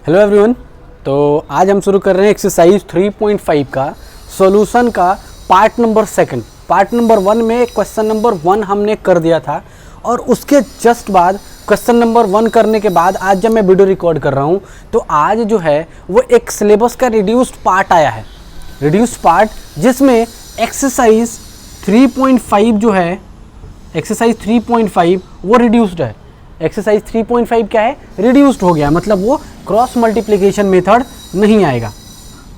Hello everyone. तो आज हम शुरू कर रहे हैं एक्सरसाइज 3.5 का सॉल्यूशन का पार्ट नंबर 2। पार्ट नंबर 1 में क्वेश्चन नंबर 1 हमने कर दिया था और उसके जस्ट बाद क्वेश्चन नंबर 1 करने के बाद आज जब मैं वीडियो रिकॉर्ड कर रहा हूँ तो आज जो है वो एक सिलेबस का रिड्यूस्ड पार्ट आया है, रिड्यूस्ड पार्ट जिसमें एक्सरसाइज 3.5 जो है, एक्सरसाइज 3.5 वो रिड्यूस्ड है। एक्सरसाइज 3.5 क्या है, रिड्यूस्ड हो गया, मतलब वो क्रॉस मल्टीप्लिकेशन मेथड नहीं आएगा,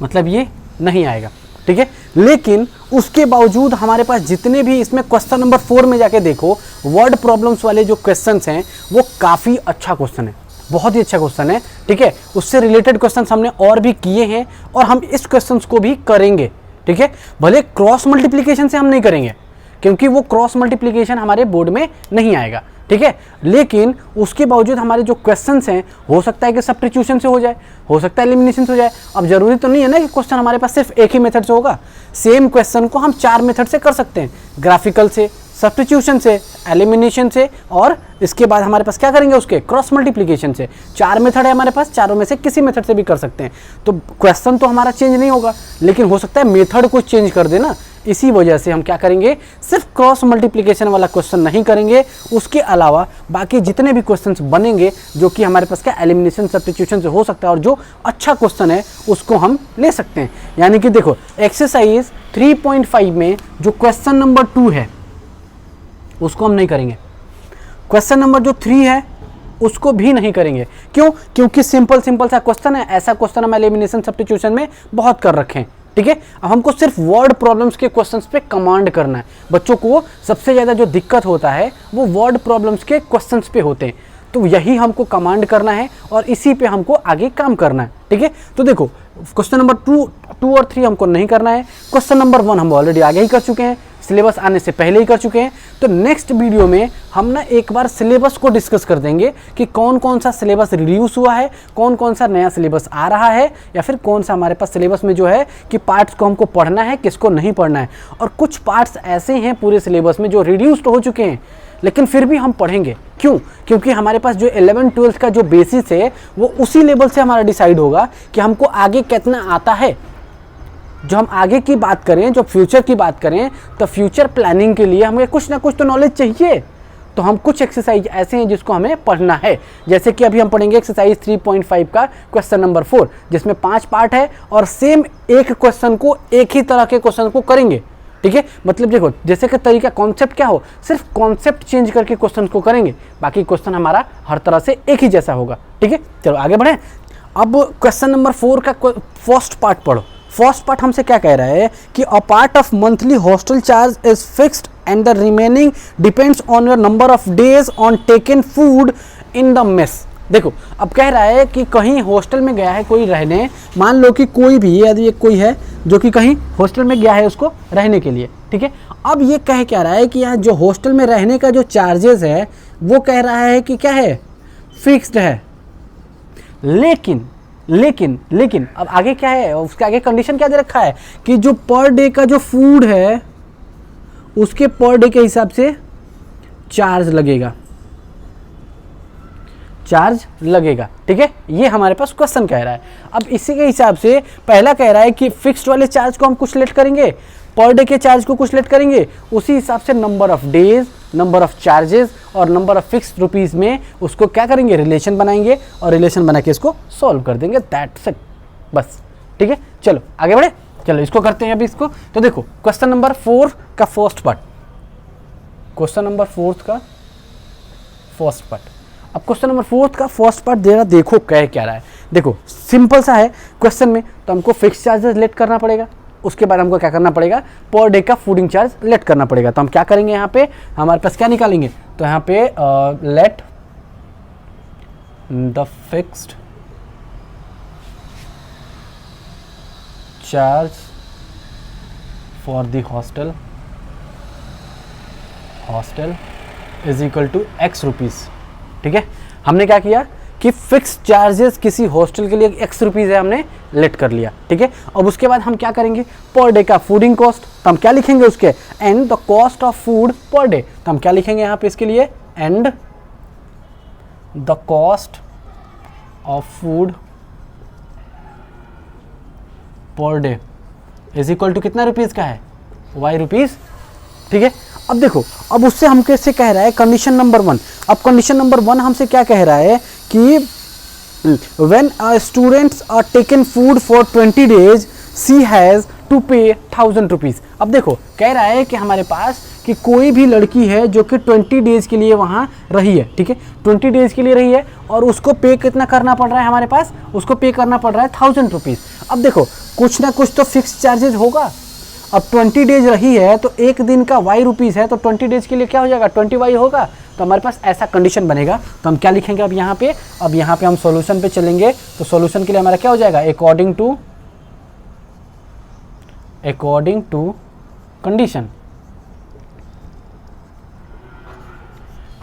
मतलब ये नहीं आएगा, ठीक है। लेकिन उसके बावजूद हमारे पास जितने भी इसमें क्वेश्चन नंबर 4 में जाके देखो, वर्ड प्रॉब्लम्स वाले जो क्वेश्चंस हैं वो काफ़ी अच्छा क्वेश्चन है, बहुत ही अच्छा क्वेश्चन है, ठीक है। उससे रिलेटेड क्वेश्चन हमने और भी किए हैं और हम इस क्वेश्चन को भी करेंगे, ठीक है। भले क्रॉस मल्टीप्लिकेशन से हम नहीं करेंगे क्योंकि वो क्रॉस मल्टीप्लिकेशन हमारे बोर्ड में नहीं आएगा, ठीक है। लेकिन उसके बावजूद हमारे जो क्वेश्चंस हैं हो सकता है कि सब्स्टिट्यूशन से हो जाए, हो सकता है एलिमिनेशन से हो जाए। अब जरूरी तो नहीं है ना कि क्वेश्चन हमारे पास सिर्फ एक ही मेथड से होगा, सेम क्वेश्चन को हम 4 मेथड से कर सकते हैं, ग्राफिकल से, सब्स्टिट्यूशन से, एलिमिनेशन से और इसके बाद हमारे पास क्या करेंगे उसके क्रॉस मल्टीप्लिकेशन से। 4 मेथड है हमारे पास, चारों में से किसी मेथड से भी कर सकते हैं। तो क्वेश्चन तो हमारा चेंज नहीं होगा लेकिन हो सकता है मेथड को चेंज कर देना। इसी वजह से हम क्या करेंगे, सिर्फ क्रॉस मल्टीप्लिकेशन वाला क्वेश्चन नहीं करेंगे, उसके अलावा बाकी जितने भी क्वेश्चंस बनेंगे जो कि हमारे पास क्या एलिमिनेशन सब्स्टिट्यूशन से हो सकता है और जो अच्छा क्वेश्चन है उसको हम ले सकते हैं। यानी कि देखो एक्सरसाइज 3.5 में जो क्वेश्चन नंबर 2 है उसको हम नहीं करेंगे, क्वेश्चन नंबर जो 3 है उसको भी नहीं करेंगे। क्यों? क्योंकि सिंपल सा क्वेश्चन है, ऐसा क्वेश्चन हम एलिमिनेशन सब्स्टिट्यूशन में बहुत कर रखे हैं, ठीक है। अब हमको सिर्फ वर्ड प्रॉब्लम्स के क्वेश्चंस पे कमांड करना है। बच्चों को सबसे ज़्यादा जो दिक्कत होता है वो वर्ड प्रॉब्लम्स के क्वेश्चंस पे होते हैं, तो यही हमको कमांड करना है और इसी पे हमको आगे काम करना है, ठीक है। तो देखो क्वेश्चन नंबर 2 और 3 हमको नहीं करना है, क्वेश्चन नंबर 1 हम ऑलरेडी आगे ही कर चुके हैं, सिलेबस आने से पहले ही कर चुके हैं। तो नेक्स्ट वीडियो में हम ना एक बार सिलेबस को डिस्कस कर देंगे कि कौन कौन सा सिलेबस रिड्यूस हुआ है, कौन कौन सा नया सिलेबस आ रहा है, या फिर कौन सा हमारे पास सिलेबस में जो है कि पार्ट्स को हमको पढ़ना है, किसको नहीं पढ़ना है। और कुछ पार्ट्स ऐसे हैं पूरे सिलेबस में जो रिड्यूस्ड हो चुके हैं लेकिन फिर भी हम पढ़ेंगे। क्यों? क्योंकि हमारे पास जो 11-12 का जो बेसिस है वो उसी लेवल से हमारा डिसाइड होगा कि हमको आगे कितना आता है। जो हम आगे की बात करें, जो फ्यूचर की बात करें, तो फ्यूचर प्लानिंग के लिए हमें कुछ ना कुछ तो नॉलेज चाहिए। तो हम कुछ एक्सरसाइज ऐसे हैं जिसको हमें पढ़ना है, जैसे कि अभी हम पढ़ेंगे एक्सरसाइज 3.5 का क्वेश्चन नंबर 4 जिसमें 5 पार्ट है और सेम एक क्वेश्चन को, एक ही तरह के क्वेश्चन को करेंगे, ठीक है। मतलब देखो जैसे कि तरीका, कॉन्सेप्ट क्या हो, सिर्फ कॉन्सेप्ट चेंज करके क्वेश्चन को करेंगे, बाकी क्वेश्चन हमारा हर तरह से एक ही जैसा होगा, ठीक है। चलो आगे बढ़े। अब क्वेश्चन नंबर 4 का फर्स्ट पार्ट पढ़ो। फर्स्ट पार्ट हमसे क्या कह रहा है कि a part of monthly hostel charge is fixed and the remaining depends on your number of days on taken food in the mess. देखो अब कह रहा है कि कहीं हॉस्टल में गया है कोई रहने, मान लो कि कोई भी, यदि एक कोई है जो कि कहीं हॉस्टल में गया है उसको रहने के लिए, ठीक है। अब ये कह क्या रहा है कि यहाँ जो हॉस्टल में रहने का जो चार्जेस है वो कह रहा है कि क्या है, फिक्स्ड है। लेकिन अब आगे क्या है, उसके आगे कंडीशन क्या दे रखा है कि जो पर डे का जो फूड है उसके पर डे के हिसाब से चार्ज लगेगा, ठीक है। ये हमारे पास क्वेश्चन कह रहा है। अब इसी के हिसाब से पहला कह रहा है कि फिक्स्ड वाले चार्ज को हम कुछ लेट करेंगे, पर डे के चार्ज को कुछ लेट करेंगे, उसी हिसाब से number of days, number of charges और नंबर ऑफ फिक्स्ड रुपीज में उसको क्या करेंगे, रिलेशन बनाएंगे और रिलेशन बना के इसको सॉल्व कर देंगे, दैट्स इट, बस, ठीक है। चलो आगे बढ़े, चलो इसको करते हैं अभी इसको। तो देखो क्वेश्चन नंबर 4 का फर्स्ट पार्ट, क्वेश्चन नंबर 4 का फर्स्ट पार्ट। अब क्वेश्चन नंबर 4 का फर्स्ट पार्ट दे रहा, देखो कह क्या रहा है। देखो सिंपल सा है क्वेश्चन में, तो हमको फिक्स चार्जेस लेट करना पड़ेगा, उसके बाद हमको क्या करना पड़ेगा, पर डे का फूडिंग चार्ज लेट करना पड़ेगा। तो हम क्या करेंगे, यहाँ पे हमारे पास क्या निकालेंगे, तो यहाँ पे let the fixed charge for the hostel is equal to x rupees, ठीक है। हमने क्या किया कि फिक्स चार्जेस किसी हॉस्टल के लिए x रुपीज़ है, हमने लेट कर लिया, ठीक है। अब उसके बाद हम क्या करेंगे, पर डे का फूडिंग कॉस्ट, तो हम क्या लिखेंगे उसके, and the cost of food per day, तो हम क्या लिखेंगे यहाँ पे इसके लिए, and the cost of food per day is equal to कितना रुपीज़ का है, y रुपीज़। ठीक है, अब देखो, अब उससे हम कैसे कह रहा है कंडीशन नंबर 1। अब कंडीशन नंबर 1 हमसे क्या कह रहा है कि when students are taken food for 20 days C has to pay 1000 rupees. अब देखो कह रहा है कि हमारे पास कि कोई भी लड़की है जो कि 20 डेज़ के लिए वहाँ रही है, ठीक है, 20 डेज़ के लिए रही है और उसको पे कितना करना पड़ रहा है हमारे पास, उसको पे करना पड़ रहा है 1000 रुपीज़। अब देखो कुछ ना कुछ तो फिक्स चार्जेज होगा। अब 20 डेज रही है तो एक दिन का y रुपीज़ है, तो 20 डेज के लिए क्या हो जाएगा, 20y होगा। तो हमारे पास ऐसा कंडीशन बनेगा। तो हम क्या लिखेंगे अब यहाँ पे, अब यहाँ पे हम सॉल्यूशन पे चलेंगे। तो सॉल्यूशन के लिए हमारा क्या हो जाएगा, according to condition,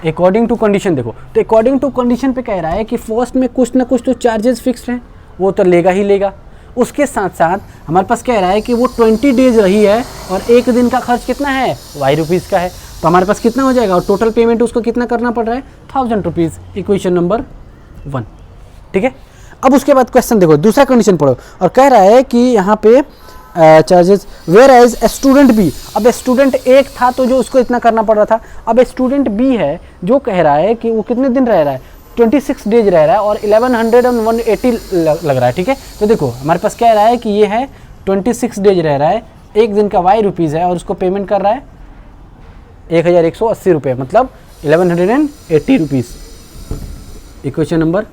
according to condition. देखो तो अकॉर्डिंग टू कंडीशन पे कह रहा है कि फर्स्ट में कुछ ना कुछ तो चार्जेस फिक्स्ड हैं, वो तो लेगा ही लेगा। उसके साथ साथ हमारे पास कह रहा है कि वो 20 डेज रही है और एक दिन का खर्च कितना है, y रुपीज़ का है। तो हमारे पास कितना हो जाएगा, और टोटल पेमेंट उसको कितना करना पड़ रहा है, 1000 रुपीज़। Equation number 1। ठीक है, अब उसके बाद क्वेश्चन देखो, दूसरा कंडीशन पढ़ो और कह रहा है कि यहाँ पे charges were as student B. अब स्टूडेंट एक था तो जो उसको इतना करना पड़ रहा था। अब स्टूडेंट बी है जो कह रहा है कि वो कितने दिन रह रहा है, 26 डेज रह रहा है और 1180 लग रहा है। ठीक है, तो देखो हमारे पास क्या रहा है कि ये है 26 डेज रह रहा है, एक दिन का y रुपीज़ है और उसको पेमेंट कर रहा है 1180 रुपये, मतलब 1180 रुपीज़। इक्वेशन नंबर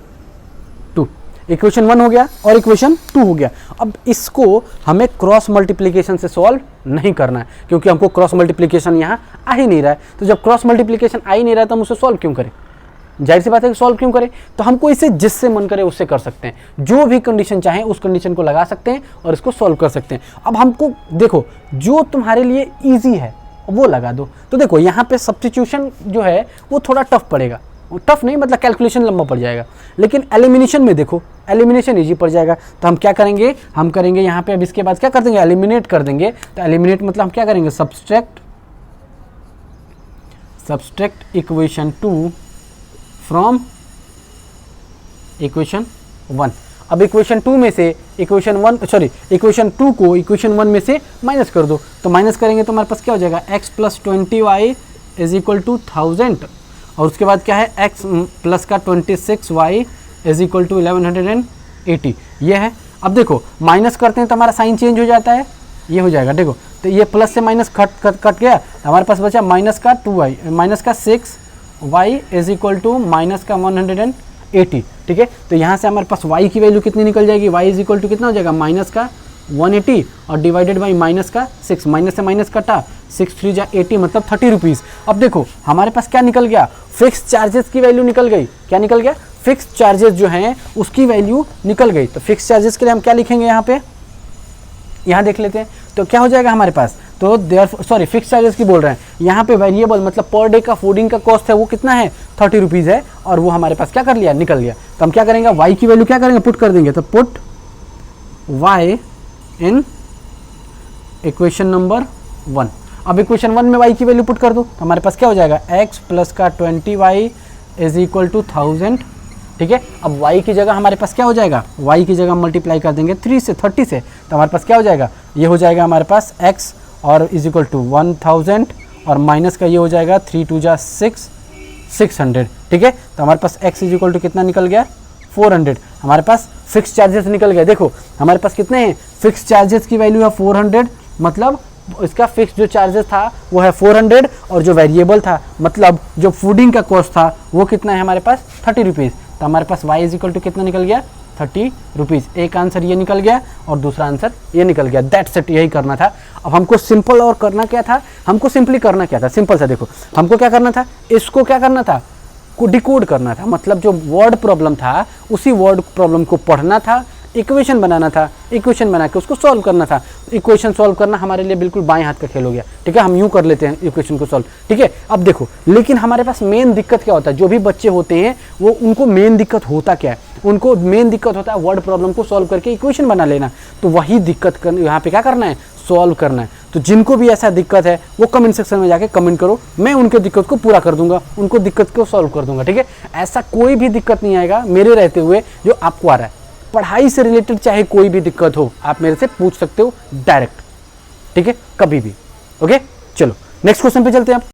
2, इक्वेशन 1 हो गया और इक्वेशन 2 हो गया। अब इसको हमें क्रॉस मल्टीप्लिकेशन से सॉल्व नहीं करना है क्योंकि हमको क्रॉस मल्टीप्लिकेशन यहाँ आ ही नहीं रहा है। तो जब क्रॉस मल्टीप्लिकेशन आ ही नहीं रहा है तो हम उसे सॉल्व क्यों करें, जाहिर सी बात है कि सॉल्व क्यों करें। तो हमको इसे जिससे मन करे उससे कर सकते हैं, जो भी कंडीशन चाहे उस कंडीशन को लगा सकते हैं और इसको सॉल्व कर सकते हैं। अब हमको देखो जो तुम्हारे लिए इजी है वो लगा दो। तो देखो यहाँ पे सब्स्टिट्यूशन जो है वो थोड़ा टफ पड़ेगा, टफ नहीं मतलब कैलकुलेशन लंबा पड़ जाएगा, लेकिन एलिमिनेशन में देखो एलिमिनेशन इजी पड़ जाएगा। तो हम क्या करेंगे, हम करेंगे यहाँ पे अब इसके बाद क्या कर देंगे, एलिमिनेट कर देंगे। तो एलिमिनेट मतलब हम क्या करेंगे, सब्सट्रैक्ट इक्वेशन 2 फ्रॉम इक्वेशन 1। अब इक्वेशन 2 में से इक्वेशन 2 को इक्वेशन 1 में से माइनस कर दो। तो माइनस करेंगे तो हमारे पास क्या हो जाएगा, x + 20y is equal to 1000 और उसके बाद क्या है x प्लस का 26y इज इक्वल टू 1180, ये है। अब देखो माइनस करते हैं तो हमारा साइन चेंज हो जाता है, ये हो जाएगा। देखो तो ये प्लस से माइनस कट गया, तो हमारे पास बचा माइनस का 2y माइनस का 6y is equal to minus का 180। ठीक है, तो यहाँ से हमारे पास y की वैल्यू कितनी निकल जाएगी, y इज इक्वल टू कितना हो जाएगा, माइनस का 180 और डिवाइडेड बाई माइनस का 6, माइनस से माइनस कटा 6 3 जा 80 मतलब 30 रुपीज़। अब देखो हमारे पास क्या निकल गया, फिक्स चार्जेस की वैल्यू निकल गई। क्या निकल गया, फिक्स चार्जेस जो हैं उसकी वैल्यू निकल गई। तो फिक्स चार्जेस के लिए हम क्या लिखेंगे यहाँ पे, यहाँ देख लेते हैं। तो क्या हो जाएगा हमारे पास, तो फिक्स चार्जेस की बोल रहे हैं यहाँ पे, वेरिएबल मतलब पर डे का फूडिंग का कॉस्ट है वो कितना है, 30 रुपीज़ है और वो हमारे पास क्या कर लिया, निकल गया। तो हम क्या करेंगे, y की वैल्यू क्या करेंगे, पुट कर देंगे। तो put y in equation number 1। अब इक्वेशन 1 में y की वैल्यू पुट कर दो तो हमारे पास क्या हो जाएगा, x प्लस का 20y इज इक्वल टू 1000। ठीक है, अब y की जगह हमारे पास क्या हो जाएगा, y की जगह मल्टीप्लाई कर देंगे 30 से, तो हमारे पास क्या हो जाएगा, ये हो जाएगा हमारे पास x और इज इक्वल टू 1000 और माइनस का ये हो जाएगा 3 2 जा 600। ठीक है, तो हमारे पास x इज इक्वल टू कितना निकल गया, 400। हमारे पास फिक्स चार्जेस निकल गए। देखो हमारे पास कितने हैं, फिक्स चार्जेस की वैल्यू है 400, मतलब इसका फिक्स जो चार्जेस था वो है 400 और जो वेरिएबल था मतलब जो फूडिंग का कॉस्ट था वो कितना है हमारे पास, 30 रुपीज़। तो हमारे पास y इज इक्वल टू कितना निकल गया, 30 रुपीज़। एक आंसर ये निकल गया और दूसरा आंसर ये निकल गया। दैट्स इट, यही करना था। अब हमको सिंपल और करना क्या था, हमको सिंपली करना क्या था, सिंपल सा देखो हमको क्या करना था, इसको क्या करना था, को डिकोड करना था। मतलब जो वर्ड प्रॉब्लम था उसी वर्ड प्रॉब्लम को पढ़ना था, इक्वेशन बनाना था, इक्वेशन बना के उसको सॉल्व करना था। इक्वेशन सॉल्व करना हमारे लिए बिल्कुल बाएं हाथ का खेल हो गया। ठीक है, हम यूँ कर लेते हैं इक्वेशन को सॉल्व। ठीक है, अब देखो लेकिन हमारे पास मेन दिक्कत क्या होता है, जो भी बच्चे होते हैं वो उनको मेन दिक्कत होता क्या है, उनको मेन दिक्कत होता है वर्ड प्रॉब्लम को सॉल्व करके इक्वेशन बना लेना। तो वही दिक्कत यहाँ पे क्या करना है, सॉल्व करना है। तो जिनको भी ऐसा दिक्कत है वो कमेंट सेक्शन में जाके कमेंट करो, मैं उनके दिक्कत को पूरा कर दूंगा, उनको दिक्कत को सॉल्व कर दूंगा। ठीक है, ऐसा कोई भी दिक्कत नहीं आएगा मेरे रहते हुए जो आपको आ रहा है। पढ़ाई से रिलेटेड चाहे कोई भी दिक्कत हो, आप मेरे से पूछ सकते हो डायरेक्ट, ठीक है, कभी भी। ओके, चलो नेक्स्ट क्वेश्चन पे चलते हैं आप।